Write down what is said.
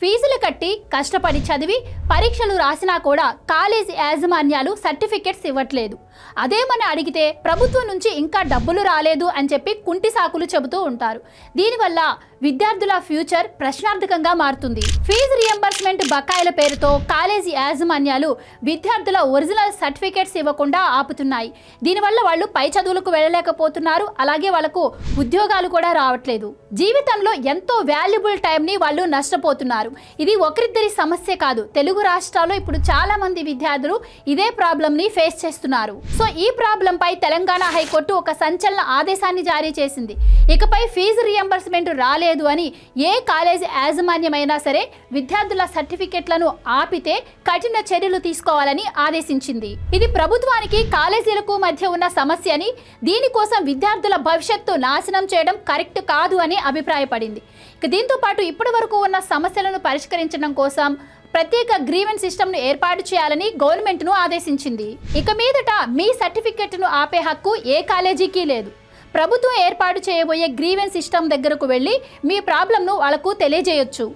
ఫీజులు కట్టి కష్టపడి చదివి పరీక్షలు రాసినా కూడా కాలేజీ యాజమాన్యాలు సర్టిఫికెట్స్ ఇవ్వట్లేదు. అదేమని అడిగితే ప్రభుత్వం నుంచి ఇంకా డబ్బులు రాలేదు అని చెప్పి కుంటి సాకులు చెబుతూ ఉంటారు. దీనివల్ల విద్యార్థుల ఫ్యూచర్ ప్రశ్నార్థకంగా మారుతుంది. ఫీజు రియంబర్స్మెంట్ బకాయిల పేరుతో కాలేజీ యాజమాన్యాలు విద్యార్థుల ఒరిజినల్ సర్టిఫికెట్స్ ఇవ్వకుండా ఆపుతున్నాయి. దీనివల్ల వాళ్ళు పై చదువులకు వెళ్ళలేకపోతున్నారు. అలాగే వాళ్ళకు ఉద్యోగాలు కూడా రావట్లేదు. జీవితంలో ఎంతో వాల్యుబుల్ టైంని వాళ్ళు నష్టపోతున్నారు. ఇది ఒకరిద్దరి సమస్య కాదు. తెలుగు రాష్ట్రాల్లో ఇప్పుడు చాలా మంది విద్యార్థులు ఇదే ప్రాబ్లం ని ఫేస్ చేస్తున్నారు. సో ఈ ప్రాబ్లం పై తెలంగాణ హైకోర్టు ఒక సంచలన ఆదేశాన్ని జారీ చేసింది. ఇకపై ఫీజు రియంబర్స్మెంట్ రాలేదు అని ఏ కాలేజీ యాజమాన్యమైనా సరే విద్యార్థుల సర్టిఫికెట్లను ఆపితే కఠిన చర్యలు తీసుకోవాలని ఆదేశించింది. ఇది ప్రభుత్వానికి కాలేజీలకు మధ్య ఉన్న సమస్య అని, దీనికోసం విద్యార్థుల భవిష్యత్తు నాశనం చేయడం కరెక్ట్ కాదు అని అభిప్రాయపడింది. దీంతో పాటు ఇప్పటి వరకు ఉన్న సమస్యలను పరిష్కరించడం కోసం ప్రత్యేక గ్రీవెన్స్ సిస్టమ్ను ఏర్పాటు చేయాలని గవర్నమెంట్ను ఆదేశించింది. ఇక మీదట మీ సర్టిఫికెట్ను ఆపే హక్కు ఏ కాలేజీకి లేదు. ప్రభుత్వం ఏర్పాటు చేయబోయే గ్రీవెన్స్ సిస్టమ్ దగ్గరకు వెళ్ళి మీ ప్రాబ్లంను వాళ్లకు తెలియజేయొచ్చు.